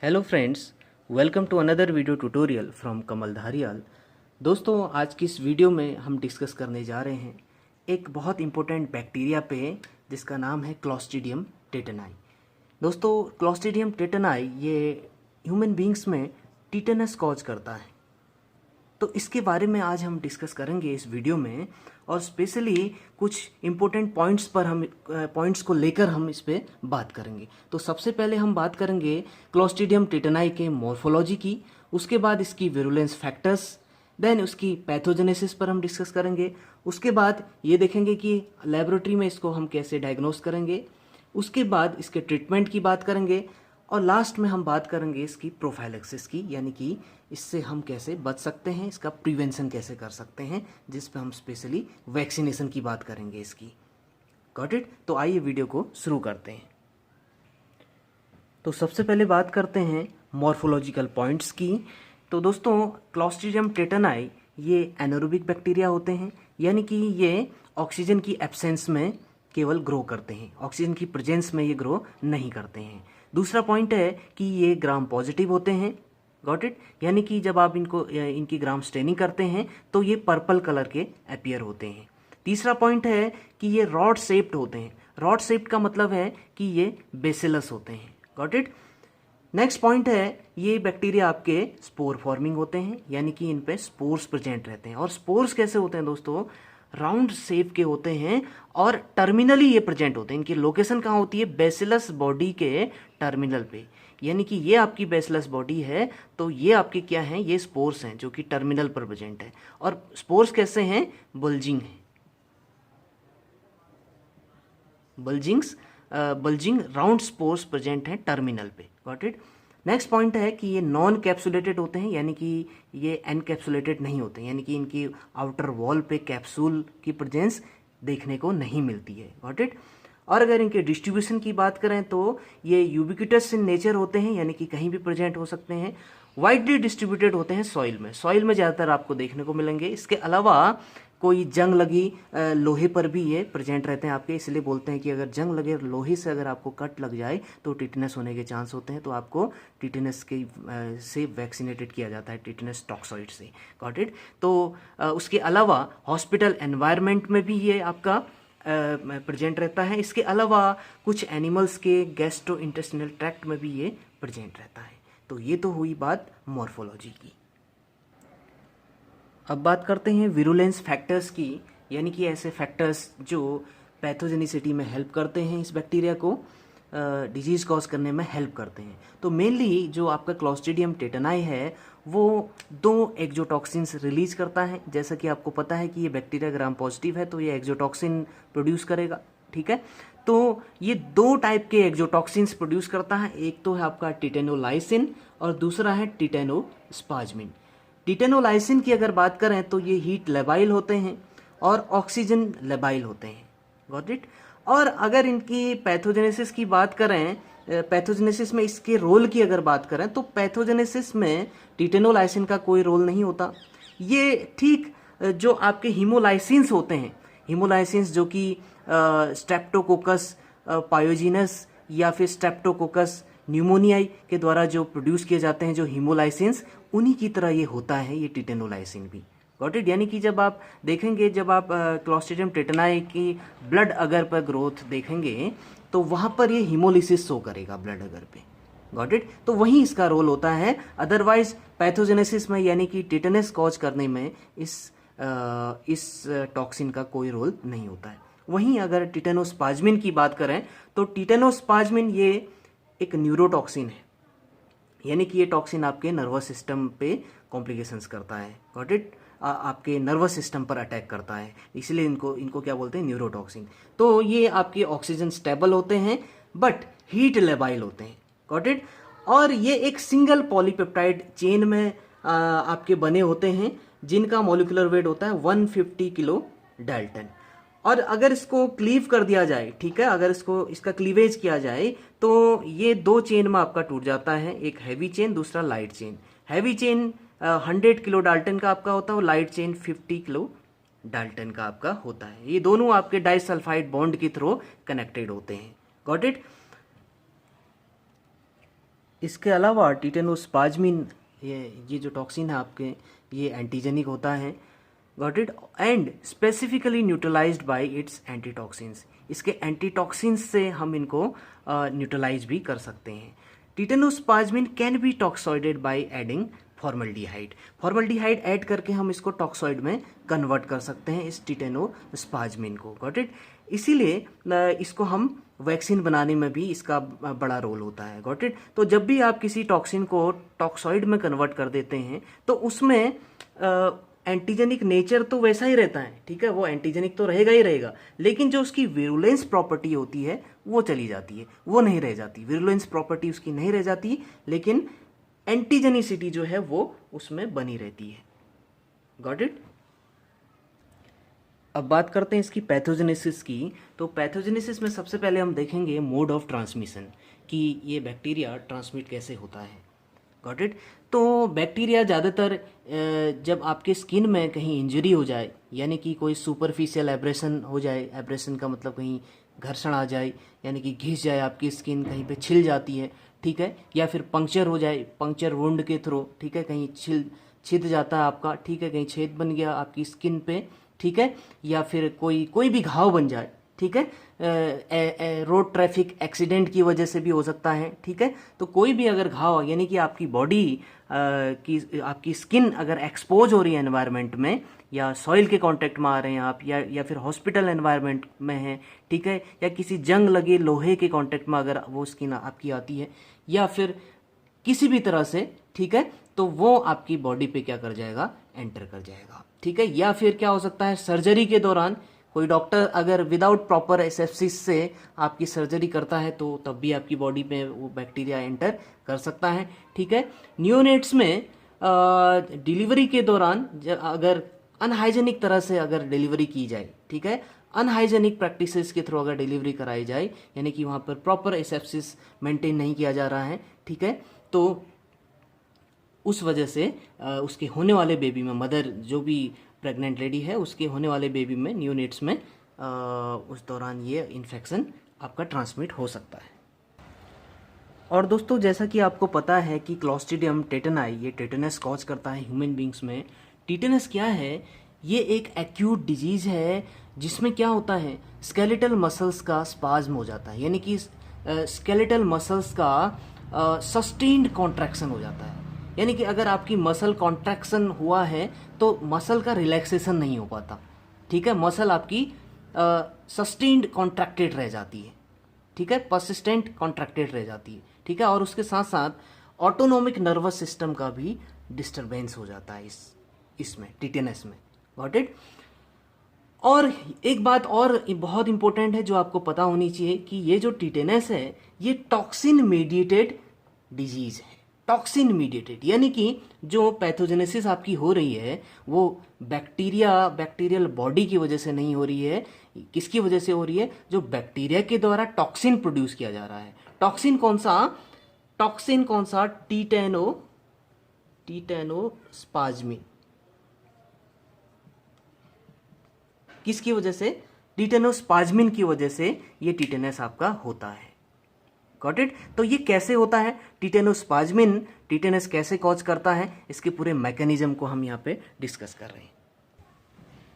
Hello friends, welcome to another video tutorial from Kamal Dhariyal. दोस्तों, आज की इस वीडियो में हम डिस्कस करने जा रहे हैं एक बहुत इम्पोर्टेंट बैक्टीरिया पे जिसका नाम है क्लॉस्ट्रीडियम टेटनाई। दोस्तों, क्लॉस्ट्रीडियम टेटनाई ये ह्यूमन बींग्स में टीटेनस कॉज करता है। तो इसके बारे में आज हम डिस्कस करेंगे इस वीडियो में, और स्पेशली कुछ इम्पोर्टेंट पॉइंट्स को लेकर हम इस पे बात करेंगे। तो सबसे पहले हम बात करेंगे क्लॉस्ट्रीडियम टेटनाई के मॉर्फोलॉजी की, उसके बाद इसकी विरुलेंस फैक्टर्स, देन उसकी पैथोजेनेसिस पर हम डिस्कस करेंगे। उसके बाद ये देखेंगे कि लेबोरेटरी में इसको हम कैसे डायग्नोस करेंगे। उसके बाद इसके ट्रीटमेंट की बात करेंगे, और लास्ट में हम बात करेंगे इसकी प्रोफाइलैक्सिस की, यानी कि इससे हम कैसे बच सकते हैं, इसका प्रिवेंशन कैसे कर सकते हैं, जिस पे हम स्पेशली वैक्सीनेशन की बात करेंगे इसकी। Got it? तो आइए वीडियो को शुरू करते हैं। तो सबसे पहले बात करते हैं मॉर्फोलॉजिकल पॉइंट्स की। तो दोस्तों, क्लॉस्ट्रीडियम टेटनाई ये एनारोबिक बैक्टीरिया होते हैं, यानी कि ये ऑक्सीजन की एब्सेंस में केवल ग्रो करते हैं, ऑक्सीजन की प्रेजेंस में ये ग्रो नहीं करते हैं। दूसरा पॉइंट है कि ये ग्राम पॉजिटिव होते हैं। Got it? यानी कि जब आप इनकी ग्राम स्टेनिंग करते हैं तो ये पर्पल कलर के अपीयर होते हैं। तीसरा पॉइंट है कि ये रॉड शेप्ड होते हैं। रॉड शेप्ड का मतलब है कि ये बेसिलस होते हैं। Got it? नेक्स्ट पॉइंट है, ये बैक्टीरिया आपके स्पोर फॉर्मिंग होते हैं, यानी कि इन पे स्पोर्स प्रेजेंट रहते हैं। और स्पोर्स कैसे होते हैं दोस्तों? राउंड शेप के होते हैं और टर्मिनली ये प्रेजेंट होते हैं। इनकी लोकेशन कहाँ होती है? बेसिलस बॉडी के टर्मिनल पे। यानी कि ये आपकी बेसिलस बॉडी है, तो ये आपके क्या हैं? ये स्पोर्स हैं जो कि टर्मिनल पर प्रेजेंट है। और स्पोर्स कैसे हैं? बल्जिंग है, बल्जिंग राउंड स्पोर्स प्रेजेंट हैं टर्मिनल पे। Got it? नेक्स्ट पॉइंट है कि ये नॉन कैप्सुलेटेड होते हैं, यानी कि ये एनकैप्सुलेटेड नहीं होते, यानी कि इनकी आउटर वॉल पे कैप्सूल की प्रेजेंस देखने को नहीं मिलती है। Got it? और अगर इनके डिस्ट्रीब्यूशन की बात करें तो ये यूबिक्विटस इन नेचर होते हैं, यानी कि कहीं भी प्रेजेंट हो सकते हैं। वाइडली डिस्ट्रीब्यूटेड होते हैं सॉइल में, सॉइल में ज़्यादातर आपको देखने को मिलेंगे। इसके अलावा कोई जंग लगी लोहे पर भी ये प्रेजेंट रहते हैं आपके, इसलिए बोलते हैं कि अगर जंग लगे लोहे से अगर आपको कट लग जाए तो टिटेनस होने के चांस होते हैं, तो आपको टिटेनस के से वैक्सीनेटेड किया जाता है, टिटेनस टॉक्सॉइड से। Got it? तो उसके अलावा हॉस्पिटल एनवायरनमेंट में भी ये आपका प्रेजेंट रहता है। इसके अलावा कुछ एनिमल्स के गैस्ट्रो इंटेस्टिनल ट्रैक्ट में भी ये प्रेजेंट रहता है। तो ये तो हुई बात मॉर्फोलॉजी की। अब बात करते हैं विरुलेंस फैक्टर्स की, यानी कि ऐसे फैक्टर्स जो पैथोजेनिसिटी में हेल्प करते हैं, इस बैक्टीरिया को डिजीज़ कॉज करने में हेल्प करते हैं। तो मेनली जो आपका क्लॉस्ट्रीडियम टेटनाई है वो 2 एक्जोटॉक्सिन्स रिलीज करता है। जैसा कि आपको पता है कि ये बैक्टीरिया ग्राम पॉजिटिव है तो ये एक्जोटॉक्सिन प्रोड्यूस करेगा। ठीक है? तो ये 2 टाइप के एक्जोटॉक्सिन्स प्रोड्यूस करता है। एक तो है आपका टिटेनोलाइसिन और दूसरा है टिटेनोस्पाज्मिन। टिटेनोलाइसिन की अगर बात करें तो ये हीट लेबाइल होते हैं और ऑक्सीजन लेबाइल होते हैं। Got it? और अगर इनकी पैथोजेनेसिस की बात करें, पैथोजेनेसिस में इसके रोल की अगर बात करें तो पैथोजेनेसिस में टिटेनोलाइसिन का कोई रोल नहीं होता। ये ठीक जो आपके हीमोलाइसिन्स होते हैं, हीमोलाइसिन्स जो कि स्ट्रेप्टोकोकस पायोजिनस या फिर स्ट्रेप्टोकोकस न्यूमोनियाई के द्वारा जो प्रोड्यूस किए जाते हैं, जो हीमोलाइसिन्स, उन्हीं की तरह ये होता है ये टिटेनोलाइसिन भी। Got it? यानी कि जब आप देखेंगे, जब आप क्लॉस्ट्रीडियम टेटनाई की ब्लड अगर पर ग्रोथ देखेंगे तो वहाँ पर ये हीमोलिसिस शो करेगा ब्लड अगर पे। Got it? तो वहीं इसका रोल होता है। अदरवाइज पैथोजेनेसिस में, यानी कि टिटेनस कॉज करने में इस टॉक्सिन का कोई रोल नहीं होता है। वहीं अगर टिटेनोस्पाज्मिन की बात करें तो टिटेनोस्पाज्मिन ये एक न्यूरोटॉक्सिन है, यानी कि ये टॉक्सिन आपके नर्वस सिस्टम पे कॉम्प्लिकेशंस करता है। Got it? आपके नर्वस सिस्टम पर अटैक करता है, इसलिए इनको क्या बोलते हैं? न्यूरोटॉक्सिन। तो ये आपके ऑक्सीजन स्टेबल होते हैं बट हीट लेबाइल होते हैं। Got it? और ये एक सिंगल पॉलीपेप्टाइड चेन में आपके बने होते हैं, जिनका मॉलिक्यूलर वेट होता है 150 किलो डाल्टन। और अगर इसको क्लीव कर दिया जाए, ठीक है, अगर इसका क्लीवेज किया जाए तो ये 2 चेन में आपका टूट जाता है, एक हैवी चेन, दूसरा light chain. Heavy chain 100 kilo Dalton का आपका होता है और लाइट चेन 50 किलो डाल्टन का आपका होता है। ये दोनों आपके डाइसल्फाइड बॉन्ड के थ्रू कनेक्टेड होते हैं। Got it? इसके अलावा टिटेनोस्पाज्मिन ये जो टॉक्सिन है आपके, ये एंटीजेनिक होता है, got it, and specifically neutralised by its antitoxins. इसके एंटीटॉक्सिन्स से हम इनको न्यूट्रलाइज भी कर सकते हैं। Tetanospasmin can be toxoided by adding formaldehyde. Formaldehyde add करके हम इसको टॉक्सॉइड में कन्वर्ट कर सकते हैं, इस टिटेनोस्पाज्मिन को, गॉट इट। इसीलिए इसको हम वैक्सीन बनाने में भी इसका बड़ा रोल होता है, गॉट इट। तो जब भी आप किसी टॉक्सिन को टॉक्सॉइड में कन्वर्ट कर देते हैं तो उसमें एंटीजेनिक नेचर तो वैसा ही रहता है, ठीक है, वो एंटीजेनिक तो रहेगा ही रहेगा, लेकिन जो उसकी विरुलेंस प्रॉपर्टी होती है वो चली जाती है, वो नहीं रह जाती। विरुलेंस प्रॉपर्टी उसकी नहीं रह जाती, लेकिन एंटीजेनिसिटी जो है वो उसमें बनी रहती है, गॉट इट। अब बात करते हैं इसकी पैथोजेनेसिस की। तो पैथोजेनेसिस में सबसे पहले हम देखेंगे मोड ऑफ ट्रांसमिशन, कि ये बैक्टीरिया ट्रांसमिट कैसे होता है, गॉट इट। तो बैक्टीरिया ज़्यादातर जब आपके स्किन में कहीं इंजरी हो जाए, यानी कि कोई सुपरफिशियल एब्रेशन हो जाए, एब्रेशन का मतलब कहीं घर्षण आ जाए, यानी कि घिस जाए आपकी स्किन, कहीं पे छिल जाती है, ठीक है, या फिर पंक्चर हो जाए, पंक्चर वुंड के थ्रू, ठीक है, कहीं छिद जाता है आपका, ठीक है, कहीं छेद बन गया आपकी स्किन पे, ठीक है, या फिर कोई भी घाव बन जाए, ठीक है, रोड ट्रैफिक एक्सीडेंट की वजह से भी हो सकता है, ठीक है। तो कोई भी अगर घाव, यानी कि आपकी बॉडी की आपकी स्किन अगर एक्सपोज हो रही है एनवायरनमेंट में, या सॉइल के कांटेक्ट में आ रहे हैं आप, या फिर हॉस्पिटल एनवायरनमेंट में है, ठीक है, या किसी जंग लगे लोहे के कांटेक्ट में अगर वो स्किन आपकी आती है, या फिर किसी भी तरह से, ठीक है, तो वो आपकी बॉडी पे क्या कर जाएगा, एंटर कर जाएगा, ठीक है। या फिर क्या हो सकता है, सर्जरी के दौरान कोई डॉक्टर अगर विदाउट प्रॉपर एसेप्सिस से आपकी सर्जरी करता है तो तब भी आपकी बॉडी पे वो बैक्टीरिया एंटर कर सकता है, ठीक है। नियोनेट्स में डिलीवरी के दौरान अगर अनहाइजेनिक तरह से अगर डिलीवरी की जाए, ठीक है, अनहाइजेनिक प्रैक्टिसेस के थ्रू अगर डिलीवरी कराई जाए, यानी कि वहाँ पर प्रॉपर एसेप्सिस मेंटेन नहीं किया जा रहा है, ठीक है, तो उस वजह से उसके होने वाले बेबी में, मदर जो भी प्रेग्नेंट लेडी है उसके होने वाले बेबी में, न्यूनेट्स में उस दौरान ये इन्फेक्शन आपका ट्रांसमिट हो सकता है। और दोस्तों, जैसा कि आपको पता है कि क्लॉस्ट्रीडियम टेटनाई ये टेटनस कॉज करता है ह्यूमन बींग्स में। टेटनस क्या है, ये एक एक्यूट डिजीज़ है जिसमें क्या होता है, स्केलेटल मसल्स का स्पाज्म हो जाता है, यानी कि स्केलेटल मसल्स का सस्टेन्ड कॉन्ट्रैक्शन हो जाता है। यानी कि अगर आपकी मसल कॉन्ट्रैक्शन हुआ है तो मसल का रिलैक्सेशन नहीं हो पाता, ठीक है, मसल आपकी सस्टेन्ड कॉन्ट्रैक्टेड रह जाती है, ठीक है, परसिस्टेंट कॉन्ट्रैक्टेड रह जाती है, ठीक है, और उसके साथ साथ ऑटोनोमिक नर्वस सिस्टम का भी डिस्टर्बेंस हो जाता है इसमें, टिटेनस में, गॉट इट। और एक बात और बहुत इंपॉर्टेंट है जो आपको पता होनी चाहिए कि ये जो टिटेनस है ये टॉक्सिन मीडिएटेड डिजीज है, टॉक्सिन मीडिएटेड, यानी कि जो पैथोजेनेसिस आपकी हो रही है वो बैक्टीरियल बॉडी की वजह से नहीं हो रही है, किसकी वजह से हो रही है, जो बैक्टीरिया के द्वारा टॉक्सिन प्रोड्यूस किया जा रहा है। टॉक्सिन कौन सा, टिटेनोस्पाज्मिन, किसकी वजह से, टिटेनोस्पाज्मिन की वजह से ये टिटेनस आपका होता है, गॉट इट। तो ये कैसे होता है, टिटेनोस्पाज्मिन टिटेनस कैसे कॉज करता है, इसके पूरे मैकेनिज्म को हम यहाँ पे डिस्कस कर रहे हैं।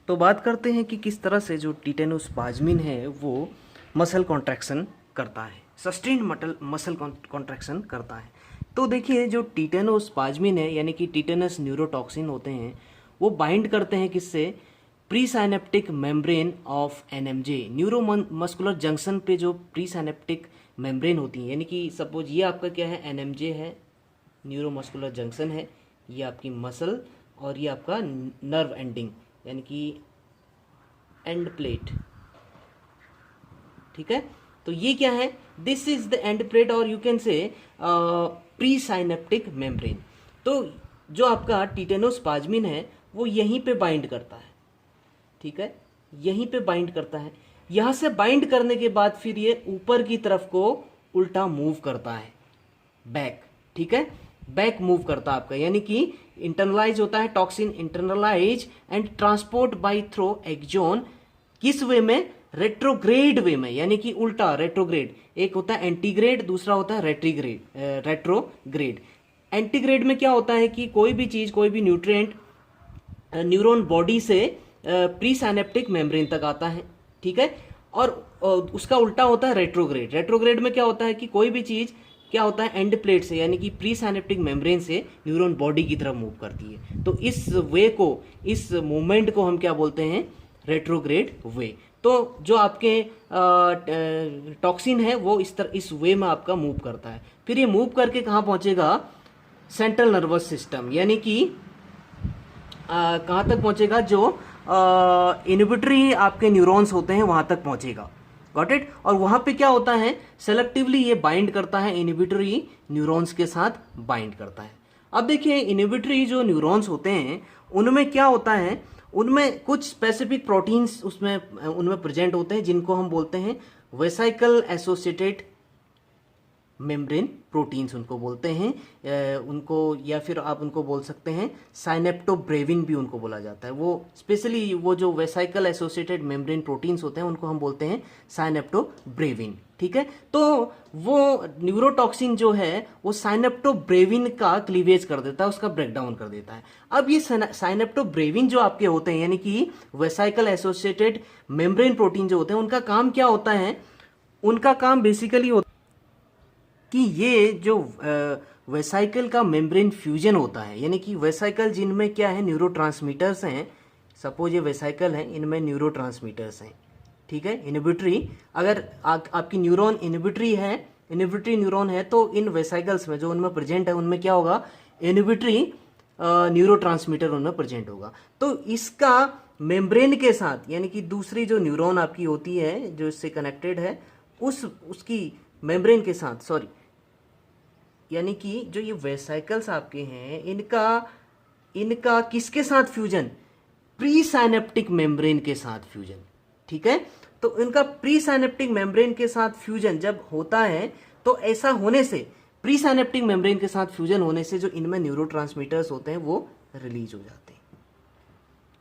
तो बात करते हैं कि किस तरह से जो टिटेनोस्पाज्मिन है वो मसल कॉन्ट्रैक्शन करता है, सस्टेन्ड मसल कॉन्ट्रैक्शन करता है। तो देखिए, जो टिटेनोस्पाज्मिन है यानी कि टिटेनस न्यूरोटॉक्सिन होते हैं, वो बाइंड करते हैं किससे, presynaptic membrane of NMJ, neuro muscular junction पे जो प्रीसाइनेप्टिक मेम्ब्रेन होती है, यानी कि सपोज ये आपका क्या है, एनएमजे है, न्यूरो मस्कुलर जंक्शन है, ये आपकी मसल, और ये आपका नर्व एंडिंग यानी कि एंड प्लेट, ठीक है। तो ये क्या है, this is the end plate और you can say presynaptic membrane. तो जो आपका टिटेनोस्पाज्मिन है वो यहीं पे बाइंड करता है, ठीक है, यहीं पे बाइंड करता है। यहां से बाइंड करने के बाद फिर ये ऊपर की तरफ को उल्टा मूव करता है, बैक, ठीक है, बैक मूव करता है आपका, यानी कि इंटरनलाइज होता है toxin, internalise and transport by through axon, किस वे में, रेट्रोग्रेड वे में, यानी कि उल्टा रेट्रोग्रेड। एक होता है एंटीग्रेड, दूसरा होता है रेट्रोग्रेड। एंटीग्रेड में क्या होता है कि कोई भी चीज, कोई भी न्यूट्रिएंट न्यूरॉन बॉडी से प्री साइनेप्टिक मेम्ब्रेन तक आता है, ठीक है। और उसका उल्टा होता है रेट्रोग्रेड। रेट्रोग्रेड में क्या होता है कि कोई भी चीज क्या होता है एंड प्लेट से, यानी कि प्री साइनेप्टिक मेम्ब्रेन से न्यूरॉन बॉडी की तरफ मूव करती है। तो इस वे को, इस मूवमेंट को हम क्या बोलते हैं, रेट्रोग्रेड वे। तो जो आपके टॉक्सिन है वो इस वे में आपका मूव करता है। फिर ये मूव करके कहाँ पहुंचेगा, सेंट्रल नर्वस सिस्टम, यानी कि कहाँ तक पहुंचेगा, जो इनहिबिटरी आपके न्यूरॉन्स होते हैं वहां तक पहुंचेगा। Got it. और वहां पे क्या होता है, सेलेक्टिवली ये बाइंड करता है, इनहिबिटरी न्यूरॉन्स के साथ बाइंड करता है। अब देखिए इनहिबिटरी जो न्यूरॉन्स होते हैं उनमें क्या होता है, उनमें कुछ स्पेसिफिक प्रोटीन्स उनमें प्रेजेंट होते हैं जिनको हम बोलते हैं वेसाइकल एसोसिएटेड मेम्ब्रेन प्रोटीन्स उनको बोलते हैं, उनको, या फिर आप उनको बोल सकते हैं साइनेप्टोब्रेविन भी उनको बोला जाता है। वो स्पेशली वो जो वेसाइकल एसोसिएटेड मेम्ब्रेन प्रोटीन्स होते हैं उनको हम बोलते हैं साइनेप्टोब्रेविन, ठीक है। तो वो न्यूरोटॉक्सिन जो है वो साइनेप्टोब्रेविन का क्लीवेज कर देता है, उसका ब्रेकडाउन कर देता है। अब ये साइनेप्टोब्रेविन जो आपके होते हैं, यानी कि वेसाइकल एसोसिएटेड मेम्ब्रेन प्रोटीन जो होते हैं, उनका काम क्या होता है, उनका काम बेसिकली होता है कि ये जो वेसाइकल का मेम्ब्रेन फ्यूजन होता है, यानी कि वेसाइकल जिनमें क्या है, न्यूरोट्रांसमीटर्स हैं। सपोज ये वेसाइकल है, इनमें न्यूरोट्रांसमीटर्स हैं, ठीक है। इनहिबिटरी, अगर आपकी न्यूरॉन इनहिबिटरी न्यूरॉन है तो इन वेसाइकल्स में जो उनमें प्रेजेंट है उनमें क्या होगा, इनहिबिटरी न्यूरोट्रांसमीटर उनमें प्रेजेंट होगा। तो इसका मेम्ब्रेन के साथ, यानी कि दूसरी जो न्यूरॉन आपकी होती है जो इससे कनेक्टेड है, उसकी मेम्ब्रेन के साथ, सॉरी, यानी कि जो ये वेसाइकल्स आपके हैं इनका किसके साथ फ्यूजन, प्री साइनेप्टिक मेम्ब्रेन के साथ फ्यूजन, ठीक है। तो इनका प्री साइनेप्टिक मेम्ब्रेन के साथ फ्यूजन जब होता है तो ऐसा होने से, प्री साइनेप्टिक मेम्ब्रेन के साथ फ्यूजन होने से जो इनमें न्यूरोट्रांसमीटर्स होते हैं वो रिलीज हो जाते हैं,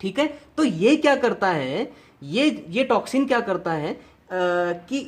ठीक है। तो ये क्या करता है, ये टॉक्सिन क्या करता है कि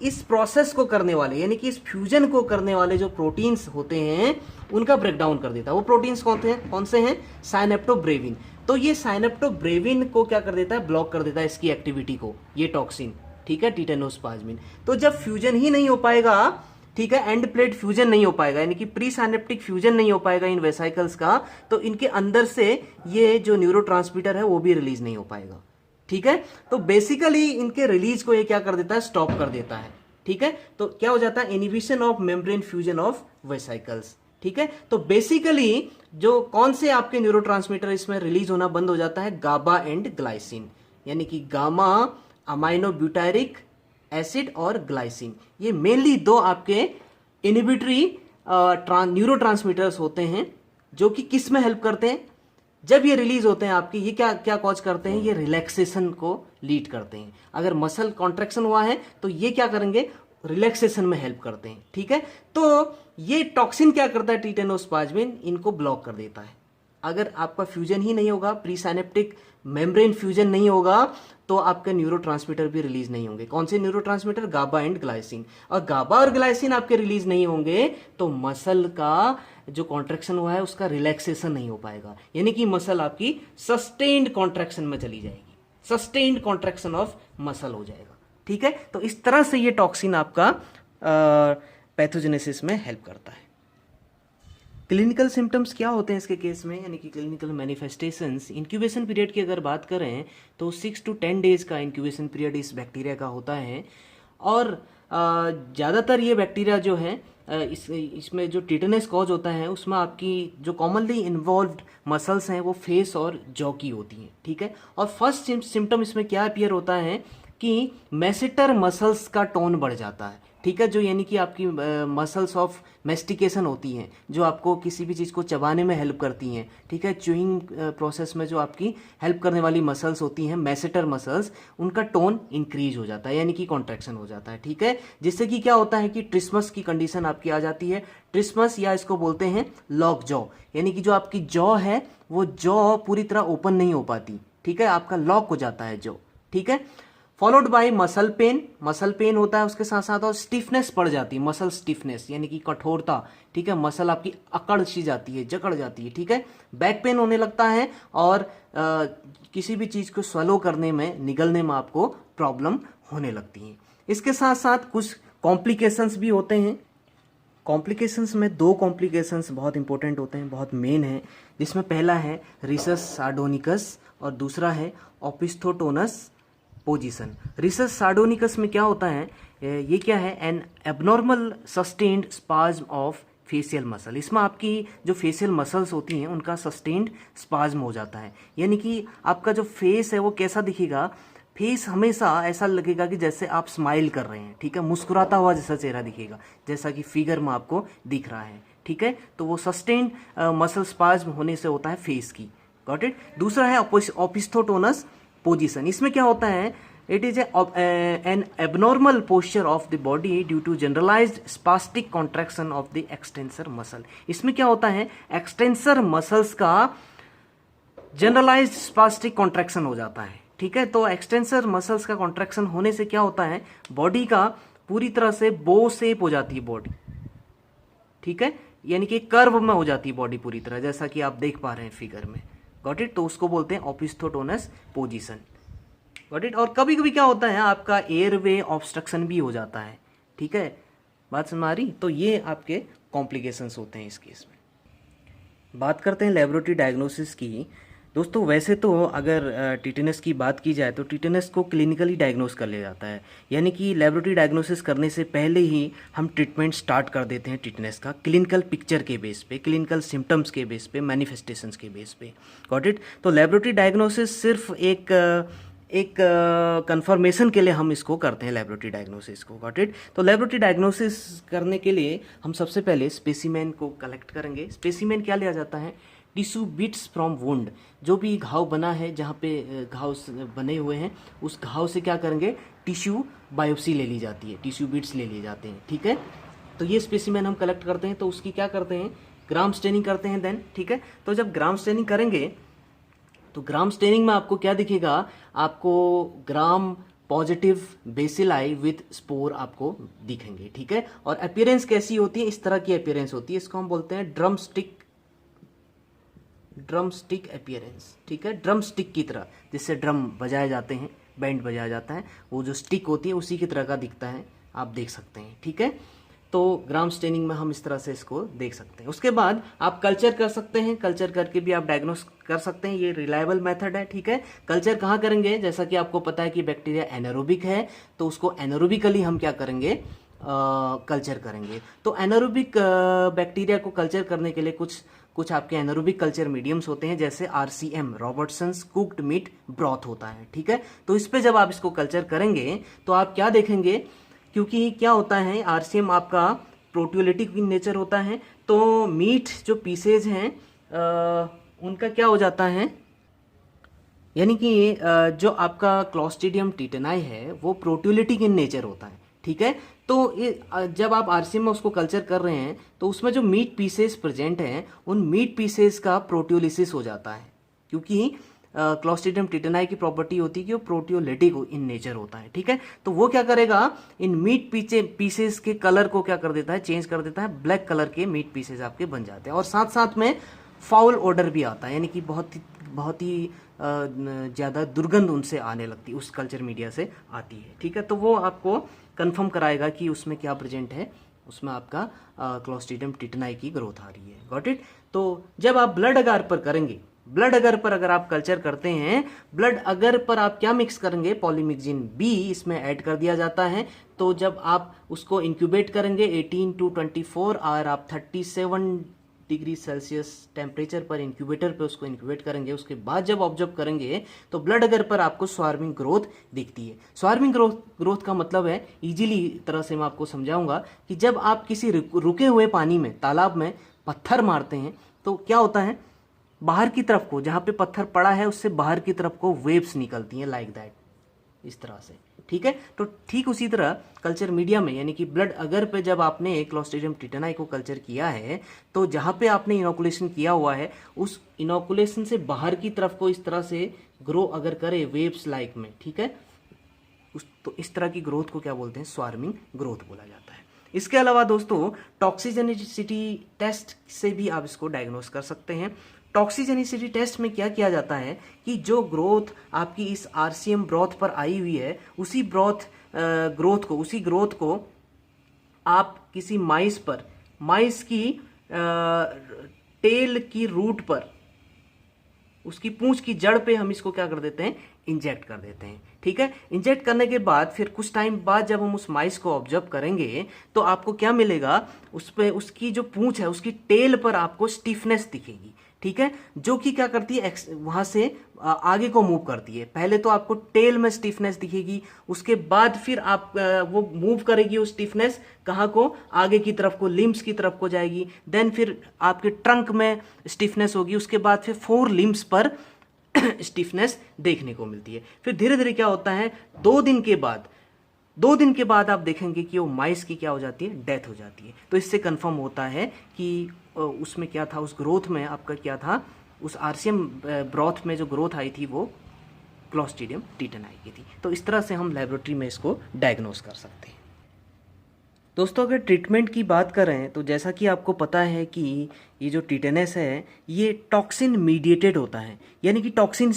इस प्रोसेस को करने वाले, यानी कि इस फ्यूजन को करने वाले जो प्रोटीन्स होते हैं उनका ब्रेकडाउन कर देता है। वो प्रोटीन्स कौन से हैं, साइनेप्टोब्रेविन। तो ये साइनेप्टोब्रेविन को क्या कर देता है, ब्लॉक कर देता है इसकी एक्टिविटी को, ये टॉक्सिन, ठीक है, टिटेनोस्पाज्मिन। तो जब फ्यूजन ही नहीं हो पाएगा, ठीक है, एंड प्लेट फ्यूजन नहीं हो पाएगा, यानी कि प्री साइनेप्टिक फ्यूजन नहीं हो पाएगा इन वेसाइकल्स का, तो इनके अंदर से ये जो न्यूरोट्रांसमीटर है वो भी रिलीज नहीं हो पाएगा, ठीक है। तो बेसिकली इनके रिलीज को ये क्या कर देता है, स्टॉप कर देता है, ठीक है। तो क्या हो जाता है, inhibition of membrane fusion of vesicles, ठीक है। तो बेसिकली जो कौन से आपके न्यूरोट्रांसमीटर इसमें रिलीज होना बंद हो जाता है, गाबा एंड ग्लाइसिन, यानी कि गामा अमाइनोब्यूटायरिक एसिड और ग्लाइसिन। ये मेनली दो आपके इनहिबिटरी न्यूरोट्रांसमीटर्स होते हैं जो कि किस में हेल्प करते हैं, जब ये रिलीज होते हैं आपकी, ये क्या कॉज करते हैं, ये रिलैक्सेशन को लीड करते हैं। अगर मसल कॉन्ट्रैक्शन हुआ है तो ये क्या करेंगे, रिलैक्सेशन में हेल्प करते हैं, ठीक है। तो ये टॉक्सिन क्या करता है, टिटेनोस्पाज्मिन, इनको ब्लॉक कर देता है। अगर आपका फ्यूजन ही नहीं होगा, प्री साइनेप्टिक मेम्ब्रेन फ्यूजन नहीं होगा, तो आपके न्यूरोट्रांसमीटर भी रिलीज नहीं होंगे। कौन से न्यूरोट्रांसमीटर, गाबा एंड ग्लाइसिन। और गाबा और ग्लाइसिन आपके रिलीज नहीं होंगे तो मसल का जो कॉन्ट्रैक्शन हुआ है उसका रिलैक्सेशन नहीं हो पाएगा, यानी कि मसल आपकी सस्टेन्ड कॉन्ट्रैक्शन में चली जाएगी, सस्टेन्ड कॉन्ट्रैक्शन ऑफ मसल हो जाएगा, ठीक है। तो इस तरह से ये टॉक्सिन आपका पैथोजेनेसिस में हेल्प करता है। क्लिनिकल सिम्टम्स क्या होते हैं इसके केस में, यानी कि क्लिनिकल मैनिफेस्टेशंस। इंक्यूबेशन पीरियड की अगर बात करें तो 6 to 10 डेज का इंक्यूबेशन पीरियड इस बैक्टीरिया का होता है। और ज़्यादातर ये बैक्टीरिया जो है इसमें जो टिटेनस कॉज होता है उसमें आपकी जो कॉमनली इन्वॉल्व्ड मसल्स हैं वो फेस और जॉ की होती हैं, ठीक है। और फर्स्ट सिम्टम इसमें क्या अपीयर होता है कि मैसेटर मसल्स का टोन बढ़ जाता है, ठीक है, जो यानी कि आपकी मसल्स ऑफ मेस्टिकेशन होती हैं, जो आपको किसी भी चीज़ को चबाने में हेल्प करती हैं, ठीक है। च्यूइंग प्रोसेस में जो आपकी हेल्प करने वाली मसल्स होती हैं, मैसेटर मसल्स, उनका टोन इंक्रीज हो जाता है, यानी कि कॉन्ट्रैक्शन हो जाता है, ठीक है। जिससे कि क्या होता है कि ट्रिस्मस की कंडीशन आपकी आ जाती है। ट्रिस्मस या इसको बोलते हैं लॉक जॉ, यानी कि जो आपकी जॉ है वो जॉ पूरी तरह ओपन नहीं हो पाती, ठीक है, आपका लॉक हो जाता है जॉ, ठीक है। फॉलोड बाय मसल पेन होता है उसके साथ साथ, और स्टिफनेस पड़ जाती है, मसल स्टिफनेस यानी कि कठोरता, ठीक है, मसल आपकी अकड़ सी जाती है, जकड़ जाती है, ठीक है। बैक पेन होने लगता है, और किसी भी चीज को स्वेलो करने में, निगलने में आपको प्रॉब्लम होने लगती है। इसके साथ साथ कुछ कॉम्प्लिकेशंस भी होते हैं। कॉम्प्लिकेशंस में 2 कॉम्प्लिकेशंस बहुत इंपॉर्टेंट होते हैं, बहुत मेन है, जिसमें पहला है रिसस सार्डोनिकस और दूसरा है ओपिस्थोटोनस पोजीशन। रिसस सार्डोनिकस में क्या होता है, ये क्या है, N abnormal sustained spasm of facial muscle. इसमें आपकी जो फेशियल मसल्स होती हैं उनका सस्टेन्ड स्पाज्म हो जाता है, यानी कि आपका जो फेस है वो कैसा दिखेगा, फेस हमेशा ऐसा लगेगा कि जैसे आप स्माइल कर रहे हैं, ठीक है, मुस्कुराता हुआ जैसा चेहरा दिखेगा, जैसा कि फिगर में आपको दिख रहा है, ठीक है। तो वो सस्टेन्ड मसल स्पाज्म होने से होता है फेस की, गॉट इट। दूसरा है ओपिस्थोटोनस पोजीशन। इसमें क्या होता है, it is an abnormal posture of the body due to generalised spastic contraction of the extensor muscle. इसमें क्या होता है, एक्सटेंसर मसल्स का जनरलाइज्ड स्पास्टिक कॉन्ट्रैक्शन हो जाता है, ठीक है। तो एक्सटेंसर मसल्स का कॉन्ट्रैक्शन होने से क्या होता है, बॉडी का पूरी तरह से बो शेप हो जाती है बॉडी, ठीक है, यानी कि कर्व में हो जाती है बॉडी पूरी तरह, जैसा कि आप देख पा रहे हैं फिगर में, गॉट इट। तो उसको बोलते हैं ओपिस्थोटोनस पोजीशन, गॉट इट। और कभी कभी क्या होता है, आपका एयरवे ऑब्स्ट्रक्शन भी हो जाता है, ठीक है, बात समझ आ रही। तो ये आपके कॉम्प्लिकेशंस होते हैं इस केस में। बात करते हैं लेबोरेटरी डायग्नोसिस की। दोस्तों वैसे तो अगर टिटेनस की बात की जाए तो टिटेनस को क्लिनिकली डायग्नोस कर लिया जाता है, यानी कि लेबोरेटरी डायग्नोसिस करने से पहले ही हम ट्रीटमेंट स्टार्ट कर देते हैं टिटेनस का, क्लिनिकल पिक्चर के बेस पे, क्लिनिकल सिम्टम्स के बेस पे, मैनिफेस्टेशंस के बेस पे, गॉट इट। तो लेबोरेटरी डायग्नोसिस सिर्फ एक कंफर्मेशन के लिए हम इसको करते हैं, लेबोरेटरी डायग्नोसिस को, गॉट इट। तो लेबोरेटरी डायग्नोसिस करने के लिए हम सबसे पहले स्पेसिमेन को कलेक्ट करेंगे। स्पेसिमेन क्या लिया जाता है, टिश्यू बिट्स फ्रॉम वुंड, जो भी घाव बना है, जहाँ पे घाव बने हुए हैं, उस घाव से क्या करेंगे, टिश्यू बायोप्सी ले ली जाती है, टिश्यू बिट्स ले लिए जाते हैं, ठीक है। तो ये स्पेसिमेन हम कलेक्ट करते हैं, तो उसकी क्या करते हैं, ग्राम स्टेनिंग करते हैं देन, ठीक है। तो जब ग्राम स्टेनिंग करेंगे तो ग्राम स्टेनिंग में आपको क्या दिखेगा, आपको gram positive bacilli with spore आपको दिखेंगे, ठीक है। और अपीयरेंस कैसी होती है, इस तरह की अपीयरेंस होती है, इसको हम बोलते हैं ड्रम स्टिक अपीयरेंस, ठीक है, ड्रम स्टिक की तरह, जिससे ड्रम बजाए जाते हैं, बैंड बजाया जाता है, वो जो स्टिक होती है उसी की तरह का दिखता है, आप देख सकते हैं, ठीक है। तो ग्राम स्टेनिंग में हम इस तरह से इसको देख सकते हैं। उसके बाद आप कल्चर कर सकते हैं, कल्चर करके भी आप डायग्नोस कर सकते हैं, ये रिलायबल मेथड है, ठीक है। कल्चर कहाँ करेंगे, जैसा कि आपको पता है कि बैक्टीरिया एनारोबिक है, तो उसको एनारोबिकली हम क्या करेंगे, कल्चर करेंगे। तो एनारोबिक बैक्टीरिया को कल्चर करने के लिए कुछ आपके एनारोबिक कल्चर मीडियम्स होते हैं, जैसे RCM, रॉबर्टसन्स कुक्ड मीट ब्रॉथ होता है, ठीक है। तो इस पे जब आप इसको कल्चर करेंगे तो आप क्या देखेंगे, क्योंकि क्या होता है, RCM आपका प्रोटियोलिटिक इन नेचर होता है, तो मीट जो पीसेज हैं उनका क्या हो जाता है, यानी कि जो आपका क्लॉस्ट्रीडियम टिटेनाई है वो प्रोटियोलिटिक इन नेचर होता है, ठीक है। तो जब आप RCM में उसको कल्चर कर रहे हैं तो उसमें जो मीट पीसेस प्रेजेंट हैं उन मीट पीसेस का प्रोटियोलिसिस हो जाता है, क्योंकि क्लॉस्ट्रीडियम टिटेनाई की प्रॉपर्टी होती है कि वो प्रोटियोलिटिक इन नेचर होता है, ठीक है। तो वो क्या करेगा, इन मीट पीसेस के कलर को क्या कर देता है, चेंज कर देता है, ब्लैक कलर के मीट पीसेस आपके बन जाते हैं, और साथ साथ में फाउल ऑर्डर भी आता है, यानी कि बहुत ही ज़्यादा दुर्गंध उनसे आने लगती है, उस कल्चर मीडिया से आती है, ठीक है। तो वो आपको कंफर्म कराएगा कि उसमें क्या प्रेजेंट है, उसमें आपका क्लॉस्ट्रीडियम टिटेनाई की ग्रोथ आ रही है, गॉट इट। तो जब आप ब्लड अगर पर करेंगे, ब्लड अगर पर अगर आप कल्चर करते हैं, ब्लड अगर पर आप क्या मिक्स करेंगे, पॉलीमिक्सिन B इसमें ऐड कर दिया जाता है। तो जब आप उसको इंक्यूबेट करेंगे 18 to 24 और आप 37 डिग्री सेल्सियस टेम्परेचर पर इंक्यूबेटर पे उसको इंक्यूबेट करेंगे, उसके बाद जब ऑब्जर्व करेंगे तो ब्लड अगर पर आपको स्वार्मिंग ग्रोथ दिखती है। स्वार्मिंग ग्रोथ का मतलब है, इजीली तरह से मैं आपको समझाऊंगा, कि जब आप किसी रुके हुए पानी में, तालाब में पत्थर मारते हैं तो क्या होता है, बाहर की तरफ को, जहाँ पे पत्थर पड़ा है उससे बाहर की तरफ को वेव्स निकलती हैं, लाइक दैट, इस तरह से, ठीक है। तो ठीक उसी तरह कल्चर मीडिया में, यानी कि ब्लड अगर पे जब आपने क्लॉस्ट्रीडियम टिटेनाई को कल्चर किया है, तो जहाँ पे आपने इनोकुलेशन किया हुआ है उस इनोकुलेशन से बाहर की तरफ को इस तरह से ग्रो अगर करे वेव्स लाइक में, ठीक है, तो इस तरह की ग्रोथ को क्या बोलते हैं, स्वार्मिंग ग्रोथ बोला जाता है। इसके अलावा दोस्तों टॉक्सिजेनिसिटी टेस्ट से भी आप इसको डायग्नोस कर सकते हैं। टॉक्सिजेनिसिटी टेस्ट में क्या किया जाता है कि जो ग्रोथ आपकी इस आरसीएम ब्रॉथ पर आई हुई है उसी ग्रोथ को आप किसी माइस की टेल की रूट पर, उसकी पूंछ की जड़ पे हम इसको क्या कर देते हैं, इंजेक्ट कर देते हैं। ठीक है, इंजेक्ट करने के बाद फिर कुछ टाइम बाद जब हम उस माइस को ऑब्जर्व करेंगे तो आपको क्या मिलेगा, उस पे उसकी जो पूंछ है उसकी टेल पर आपको स्टिफनेस दिखेगी। ठीक है, जो कि क्या करती है, वहां से आगे को मूव करती है। पहले तो आपको टेल में स्टिफनेस दिखेगी, उसके बाद फिर आप वो मूव करेगी वो स्टिफनेस कहाँ को, आगे की तरफ को, लिम्स की तरफ को जाएगी। देन फिर आपके ट्रंक में स्टिफनेस होगी, उसके बाद फिर 4 लिम्स पर स्टिफनेस देखने को मिलती है। फिर धीरे धीरे क्या होता है, 2 दिन के बाद आप देखेंगे कि वो माइस की क्या हो जाती है, डेथ हो जाती है। तो इससे कंफर्म होता है कि उसमें क्या था, उस ग्रोथ में आपका क्या था, उस आरसीएम ब्रॉथ में जो ग्रोथ आई थी वो क्लोस्ट्रीडियम टीटेनाई की थी। तो इस तरह से हम लेबोरेटरी में इसको डायग्नोस कर सकते हैं। दोस्तों अगर ट्रीटमेंट की बात करें तो जैसा कि आपको पता है कि ये जो टीटेनस है ये टॉक्सिन मीडिएटेड होता है, यानी कि टॉक्सिन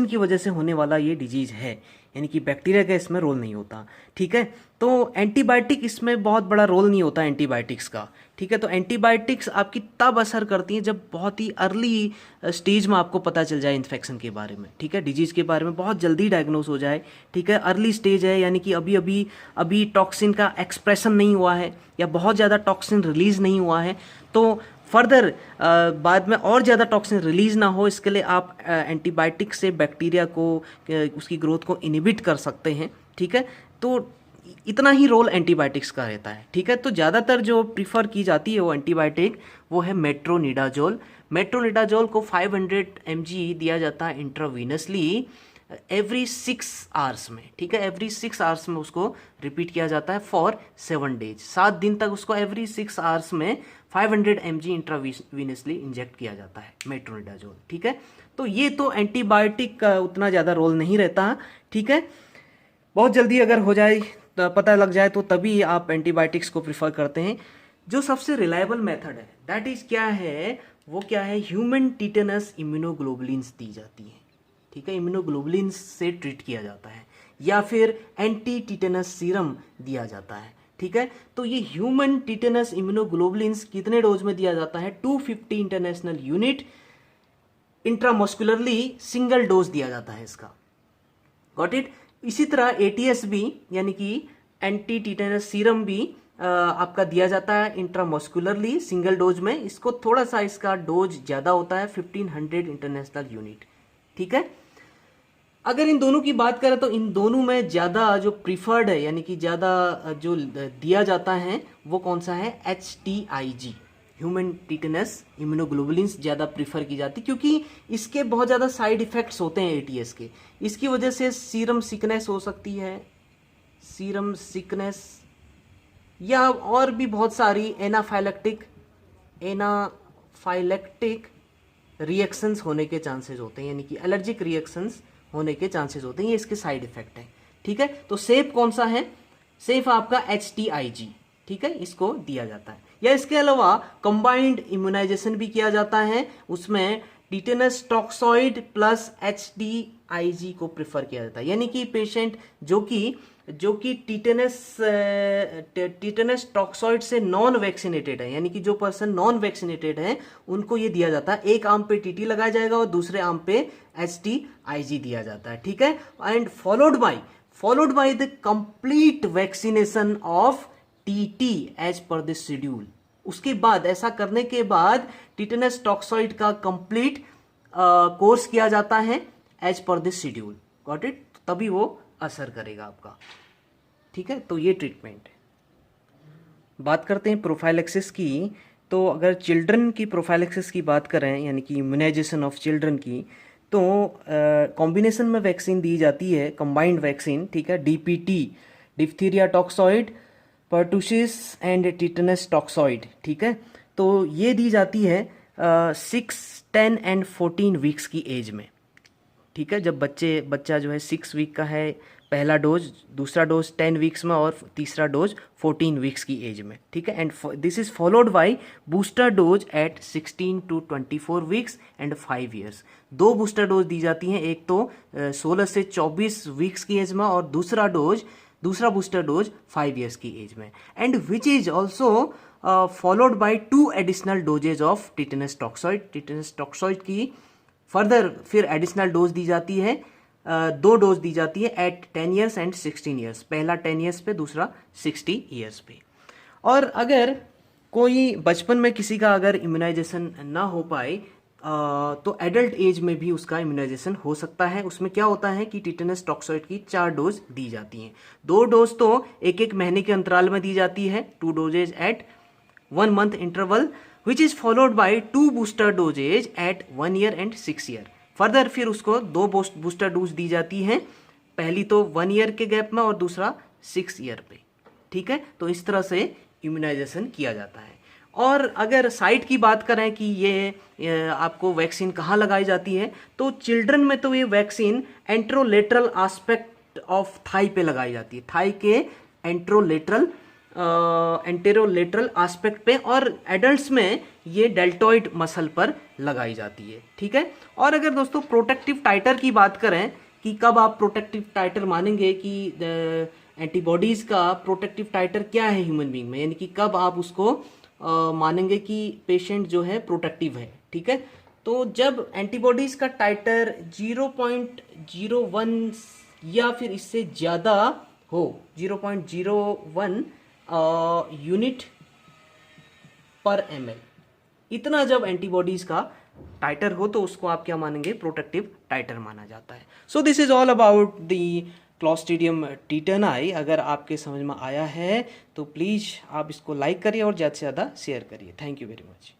की वजह से होने वाला ये डिजीज़ है, यानी कि बैक्टीरिया का इसमें रोल नहीं होता। ठीक है, तो एंटीबायोटिक इसमें बहुत बड़ा रोल नहीं होता एंटीबायोटिक्स का। ठीक है, तो एंटीबायोटिक्स आपकी तब असर करती हैं जब बहुत ही अर्ली स्टेज में आपको पता चल जाए इन्फेक्शन के बारे में। ठीक है, डिजीज़ के बारे में बहुत जल्दी डायग्नोस हो जाए। ठीक है, अर्ली स्टेज है, यानी कि अभी टॉक्सिन का एक्सप्रेशन नहीं हुआ है या बहुत ज़्यादा टॉक्सिन रिलीज नहीं हुआ है, तो फर्दर बाद में और ज़्यादा टॉक्सिन रिलीज ना हो इसके लिए आप एंटीबायोटिक से बैक्टीरिया को उसकी ग्रोथ को इनहिबिट कर सकते हैं। ठीक है, तो इतना ही रोल एंटीबायोटिक्स का रहता है। ठीक है, तो ज़्यादातर जो प्रीफर की जाती है वो एंटीबायोटिक वो है मेट्रोनिडाजोल। मेट्रोनिडाजोल को 500 mg दिया जाता है इंट्रावीनसली एवरी 6 आवर्स में। ठीक है, एवरी 6 आवर्स में उसको रिपीट किया जाता है फॉर 7 डेज, 7 दिन तक उसको एवरी 6 आवर्स में 500 mg इंट्रावीनसली इंजेक्ट किया जाता है मेट्रोनिडाजोल। ठीक है, तो ये तो एंटीबायोटिक का उतना ज़्यादा रोल नहीं रहता। ठीक है, बहुत जल्दी अगर हो जाए तो पता लग जाए तो तभी आप एंटीबायोटिक्स को प्रिफर करते हैं। जो सबसे रिलायबल मेथड है दैट इज क्या है, वो क्या है, ह्यूमन टीटेनस इम्यूनोग्लोबुलिन्स दी जाती है। ठीक है, इम्यूनोग्लोबुलिन्स से ट्रीट किया जाता है या फिर एंटी टीटेनस सीरम दिया जाता है। ठीक है, तो ये ह्यूमन टीटेनस इम्यूनोग्लोबुलिन्स कितने डोज में दिया जाता है, 250 international unit intramuscularly single dose दिया जाता है इसका। Got it. इसी तरह एटीएस भी यानी कि एंटी टीटेनस सीरम भी आपका दिया जाता है इंट्रामस्कुलरली सिंगल डोज में। इसको थोड़ा सा इसका डोज ज़्यादा होता है, 1500 इंटरनेशनल यूनिट। ठीक है, अगर इन दोनों की बात करें तो इन दोनों में ज़्यादा जो प्रीफर्ड है यानी कि ज़्यादा जो दिया जाता है वो कौन सा है, HTIG, ह्यूमन टीटेनस इम्यूनोग्लोबुलिन्स ज़्यादा प्रीफर की जाती, क्योंकि इसके बहुत ज़्यादा साइड इफ़ेक्ट्स होते हैं एटीएस के। इसकी वजह से सीरम सिकनेस हो सकती है, सीरम सिकनेस या और भी बहुत सारी एनाफाइलेक्टिक रिएक्शंस होने के चांसेस होते हैं, यानी कि एलर्जिक रिएक्शंस होने के चांसेस होते हैं। ये इसके साइड इफेक्ट है। ठीक है, तो सेफ कौन सा है, सेफ आपका HTIG। ठीक है, इसको दिया जाता है। या इसके अलावा कंबाइंड इम्यूनाइजेशन भी किया जाता है, उसमें टीटेनस टॉक्सॉइड प्लस HTIG को प्रेफर किया जाता है। यानी कि पेशेंट जो कि टीटेनस टॉक्सॉइड से नॉन वैक्सीनेटेड है, यानी कि जो पर्सन नॉन वैक्सीनेटेड है उनको ये दिया जाता है। एक आर्म पे TT लगाया जाएगा और दूसरे आर्म पे HTIG दिया जाता है। ठीक है, and followed by the complete vaccination of TT as per the schedule. उसके बाद ऐसा करने के बाद टीटेनस टॉक्सॉइड का कंप्लीट कोर्स किया जाता है as per the schedule. Got it, तभी वो असर करेगा आपका। ठीक है, तो ये ट्रीटमेंट है। बात करते हैं प्रोफाइलेक्सिस की। तो अगर चिल्ड्रन की प्रोफाइलेक्सिस की बात करें यानी कि इम्यूनाइजेशन ऑफ चिल्ड्रन की, तो कॉम्बिनेशन में वैक्सीन दी जाती है, कंबाइंड वैक्सीन। ठीक है, DPT, diphtheria toxoid, pertussis and tetanus toxoid. ठीक है, तो ये दी जाती है 6, 10 एंड 14 वीक्स की एज में। ठीक है, जब बच्चा जो है 6 वीक का है, पहला डोज, दूसरा डोज 10 वीक्स में और तीसरा डोज 14 वीक्स की एज में, ठीक है। And this is followed by booster dose at 16 to 24 weeks and 5 years. 2 booster dose दी जाती हैं, एक तो 16 से 24 वीक्स की एज में और दूसरा बूस्टर डोज 5 ईयर्स की एज में। And which is also followed by 2 additional doses of tetanus toxoid. Tetanus toxoid की फर्दर फिर एडिशनल डोज दी जाती है, 2 डोज दी जाती है एट 10 ईयर्स एंड 16 ईयर्स, पहला 10 ईयर्स पे, दूसरा 60 ईयर्स पे। और अगर कोई बचपन में किसी का अगर इम्यूनाइजेशन ना हो पाए तो एडल्ट एज में भी उसका इम्यूनाइजेशन हो सकता है। उसमें क्या होता है कि टिटेनस टॉक्सॉइड की 4 डोज दी जाती हैं। 2 डोज तो एक महीने के अंतराल में दी जाती है, 2 doses at 1 month interval, which is followed by 2 booster doses at 1 year and 6 year. Further फिर उसको 2 बूस्टर डोज दी जाती हैं, पहली तो 1 ईयर के गैप में और दूसरा 6 ईयर पे, ठीक है। तो इस तरह से इम्यूनाइजेशन किया जाता है। और अगर साइट की बात करें कि ये आपको वैक्सीन कहाँ लगाई जाती है, तो चिल्ड्रन में तो ये vaccine anterolateral aspect of thigh पे लगाई जाती है, थाई के एंटेरोलेटरल एस्पेक्ट पे, और एडल्ट्स में ये डेल्टॉइड मसल पर लगाई जाती है, ठीक है। और अगर दोस्तों प्रोटेक्टिव टाइटर की बात करें कि कब आप प्रोटेक्टिव टाइटर मानेंगे कि एंटीबॉडीज़ का प्रोटेक्टिव टाइटर क्या है ह्यूमन बीइंग में, यानी कि कब आप उसको मानेंगे कि पेशेंट जो है प्रोटेक्टिव है, ठीक है। तो जब एंटीबॉडीज़ का टाइटर 0.01 या फिर इससे ज़्यादा हो, 0.01 यूनिट पर ml, इतना जब एंटीबॉडीज़ का टाइटर हो तो उसको आप क्या मानेंगे, प्रोटेक्टिव टाइटर माना जाता है। So this is all about the Clostridium tetani. अगर आपके समझ में आया है तो प्लीज़ आप इसको लाइक करिए और ज़्यादा से ज़्यादा शेयर करिए। Thank you very much.